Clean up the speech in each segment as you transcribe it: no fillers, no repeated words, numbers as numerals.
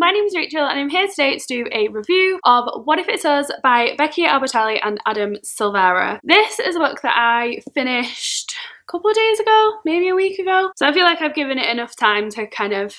my name is Rachel and I'm here today to do a review of What If It's Us by Becky Albertalli and Adam Silvera. This is a book that I finished a couple of days ago, maybe a week ago, so I feel like I've given it enough time to kind of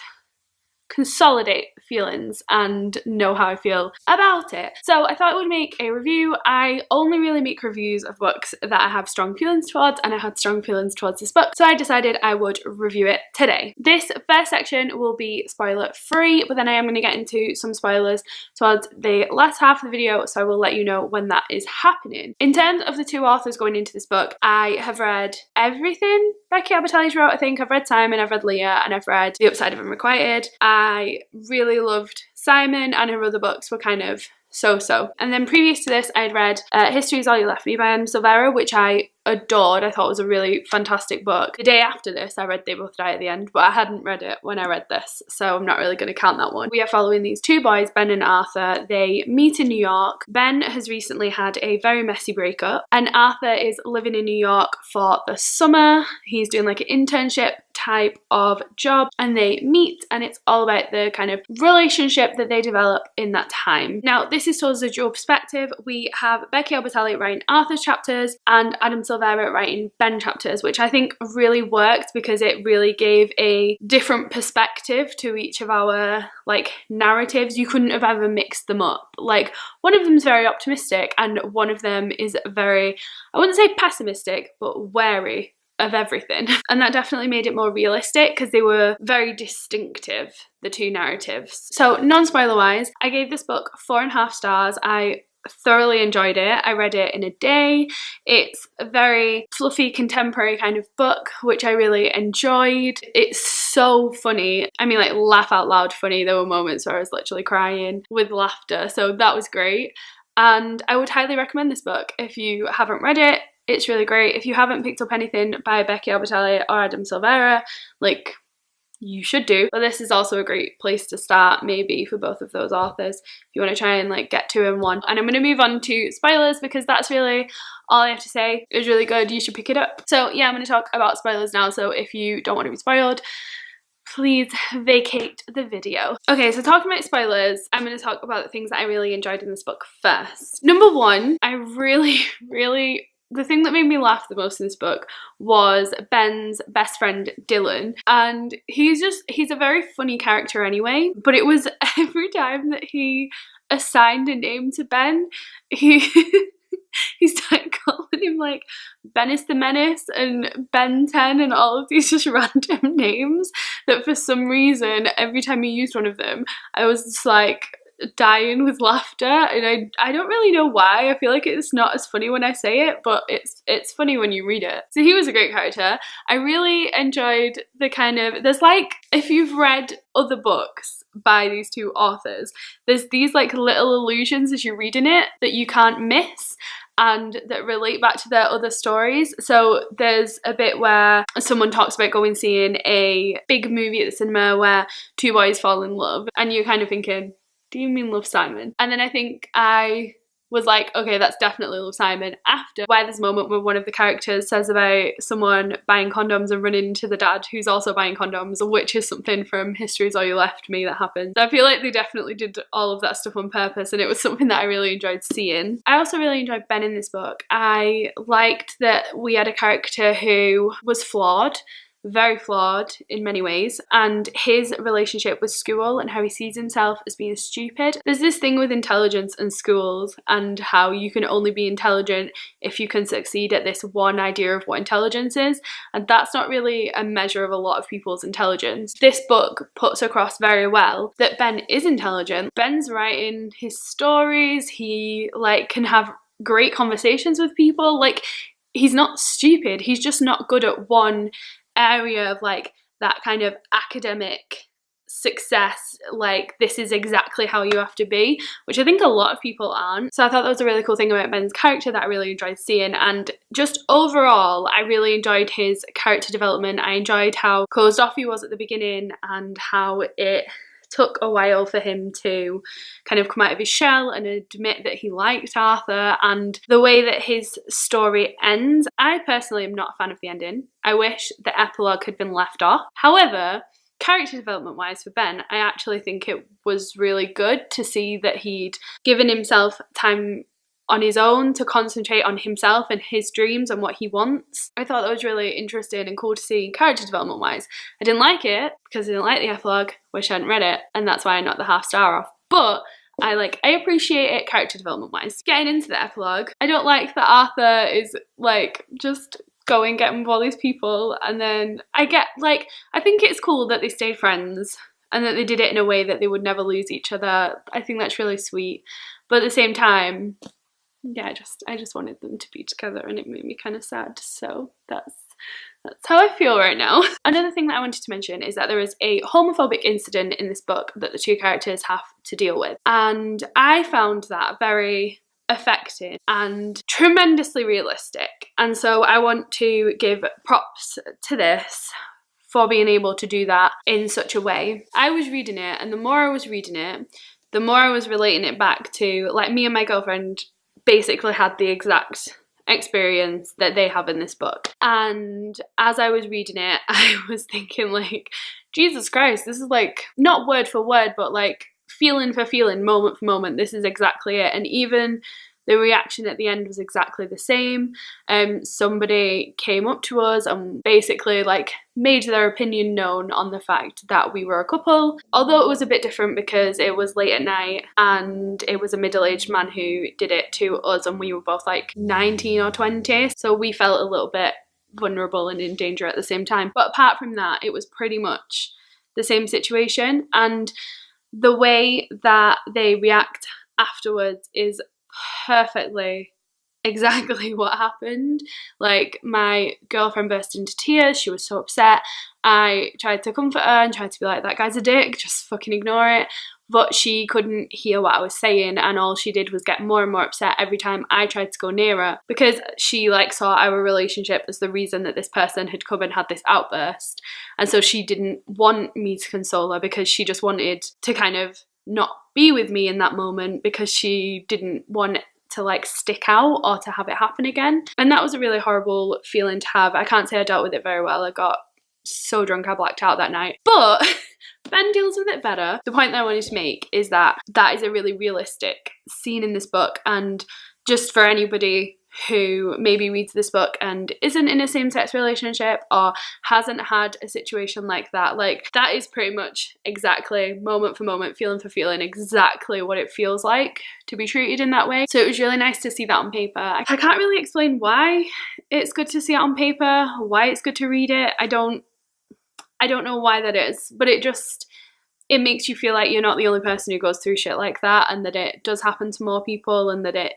consolidate feelings and know how I feel about it. So I thought I would make a review. I only really make reviews of books that I have strong feelings towards, and I had strong feelings towards this book, so I decided I would review it today. This first section will be spoiler free, but then I am going to get into some spoilers towards the last half of the video, so I will let you know when that is happening. In terms of the two authors going into this book, I have read everything Becky Albertalli's wrote. I think I've read Simon, I've read Leah, and I've read The Upside of Unrequited. I really loved Simon, and her other books were kind of so-so. And then previous to this, I had read History Is All You Left Me by Adam Silvera, which I adored. I thought it was a really fantastic book. The day after this, I read They Both Die at the End, but I hadn't read it when I read this, so I'm not really going to count that one. We are following these two boys, Ben and Arthur. They meet in New York. Ben has recently had a very messy breakup, and Arthur is living in New York for the summer. He's doing like an internship type of job, and they meet, and it's all about the kind of relationship that they develop in that time. Now, this is told as a dual perspective. We have Becky Albertalli writing Arthur's chapters and Adam Silvera writing Ben chapters, which I think really worked because it really gave a different perspective to each of our like narratives. You couldn't have ever mixed them up. Like, one of them's very optimistic and one of them is very, I wouldn't say pessimistic, but wary of everything. And that definitely made it more realistic because they were very distinctive, the two narratives. So non-spoiler wise, I gave this book 4.5 stars. I thoroughly enjoyed it. I read it in a day. It's a very fluffy contemporary kind of book, which I really enjoyed. It's so funny. I mean, like, laugh out loud funny. There were moments where I was literally crying with laughter, so that was great. And I would highly recommend this book if you haven't read it. It's really great. If you haven't picked up anything by Becky Albertalli or Adam Silvera, like, you should do. But this is also a great place to start, maybe, for both of those authors, if you want to try and like get two in one. And I'm going to move on to spoilers because that's really all I have to say. It was really good. You should pick it up. So yeah, I'm going to talk about spoilers now. So if you don't want to be spoiled, please vacate the video. Okay, so talking about spoilers, I'm going to talk about the things that I really enjoyed in this book first. Number one, I really the thing that made me laugh the most in this book was Ben's best friend Dylan, and he's a very funny character anyway, but it was every time that he assigned a name to Ben, he started calling him like Bennis the Menace and Ben 10 and all of these just random names that for some reason every time he used one of them I was just like dying with laughter, and I don't really know why. I feel like it's not as funny when I say it, but it's funny when you read it. So he was a great character. I really enjoyed the kind of, there's like, if you've read other books by these two authors, there's these like little allusions as you're reading it that you can't miss and that relate back to their other stories. So there's a bit where someone talks about going seeing a big movie at the cinema where two boys fall in love, and you're kind of thinking, do you mean Love, Simon? And then I think I was like, okay, that's definitely Love, Simon, after where there's a moment where one of the characters says about someone buying condoms and running into the dad who's also buying condoms, which is something from History Is All You Left Me that happens. So I feel like they definitely did all of that stuff on purpose, and it was something that I really enjoyed seeing. I also really enjoyed Ben in this book. I liked that we had a character who was flawed, very flawed in many ways, and his relationship with school and how he sees himself as being stupid. There's this thing with intelligence and schools and how you can only be intelligent if you can succeed at this one idea of what intelligence is, and that's not really a measure of a lot of people's intelligence. This book puts across very well that Ben is intelligent. Ben's writing his stories, he like can have great conversations with people, like he's not stupid, he's just not good at one area of like that kind of academic success, like this is exactly how you have to be, which I think a lot of people aren't. So I thought that was a really cool thing about Ben's character that I really enjoyed seeing, and just overall I really enjoyed his character development. I enjoyed how closed off he was at the beginning and how it took a while for him to kind of come out of his shell and admit that he liked Arthur, and the way that his story ends. I personally am not a fan of the ending. I wish the epilogue had been left off. However, character development wise for Ben, I actually think it was really good to see that he'd given himself time on his own to concentrate on himself and his dreams and what he wants. I thought that was really interesting and cool to see character development wise. I didn't like it because I didn't like the epilogue, wish I hadn't read it, and that's why I knocked the half star off. But I appreciate it character development wise. Getting into the epilogue, I don't like that Arthur is like just going getting with all these people, and then I think it's cool that they stayed friends and that they did it in a way that they would never lose each other. I think that's really sweet. But at the same time, yeah, I just wanted them to be together, and it made me kind of sad. So that's how I feel right now. Another thing that I wanted to mention is that there is a homophobic incident in this book that the two characters have to deal with. And I found that very affecting and tremendously realistic. And so I want to give props to this for being able to do that in such a way. I was reading it, and the more I was reading it, the more I was relating it back to, like, me and my girlfriend basically had the exact experience that they have in this book. And as I was reading it, I was thinking, like, Jesus Christ, this is like not word for word, but like feeling for feeling, moment for moment, this is exactly it. And even the reaction at the end was exactly the same. Somebody came up to us and basically like made their opinion known on the fact that we were a couple, although it was a bit different because it was late at night and it was a middle-aged man who did it to us, and we were both like 19 or 20, so we felt a little bit vulnerable and in danger at the same time. But apart from that, it was pretty much the same situation, and the way that they react afterwards is perfectly exactly what happened. Like, my girlfriend burst into tears, she was so upset. I tried to comfort her and tried to be like, that guy's a dick, just fucking ignore it. But she couldn't hear what I was saying, and all she did was get more and more upset every time I tried to go near her, because she like saw our relationship as the reason that this person had come and had this outburst. And so she didn't want me to console her because she just wanted to kind of not be with me in that moment, because she didn't want to like stick out or to have it happen again. And that was a really horrible feeling to have. I can't say I dealt with it very well. I got so drunk I blacked out that night. But Ben deals with it better. The point that I wanted to make is that that is a really realistic scene in this book, and just for anybody who maybe reads this book and isn't in a same-sex relationship or hasn't had a situation like that, like, that is pretty much exactly, moment for moment, feeling for feeling, exactly what it feels like to be treated in that way. So it was really nice to see that on paper. I can't really explain why it's good to see it on paper, why it's good to read it. I don't know why that is, but it makes you feel like you're not the only person who goes through shit like that, and that it does happen to more people, and that it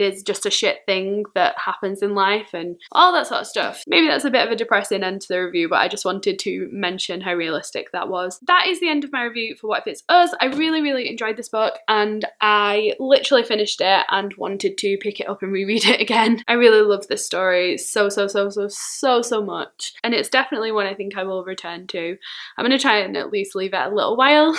is just a shit thing that happens in life and all that sort of stuff. Maybe that's a bit of a depressing end to the review, but I just wanted to mention how realistic that was. That is the end of my review for What If It's Us. I really, really enjoyed this book, and I literally finished it and wanted to pick it up and reread it again. I really love this story so much, and it's definitely one I think I will return to. I'm going to try and at least leave it a little while,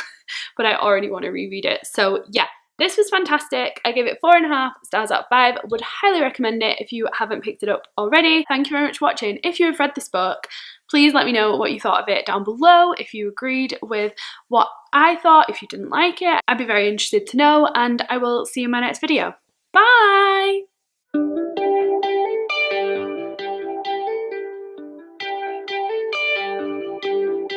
but I already want to reread it. So yeah, this was fantastic. I gave it 4.5 stars out of 5. Would highly recommend it if you haven't picked it up already. Thank you very much for watching. If you have read this book, please let me know what you thought of it down below. If you agreed with what I thought, if you didn't like it, I'd be very interested to know, and I will see you in my next video. Bye!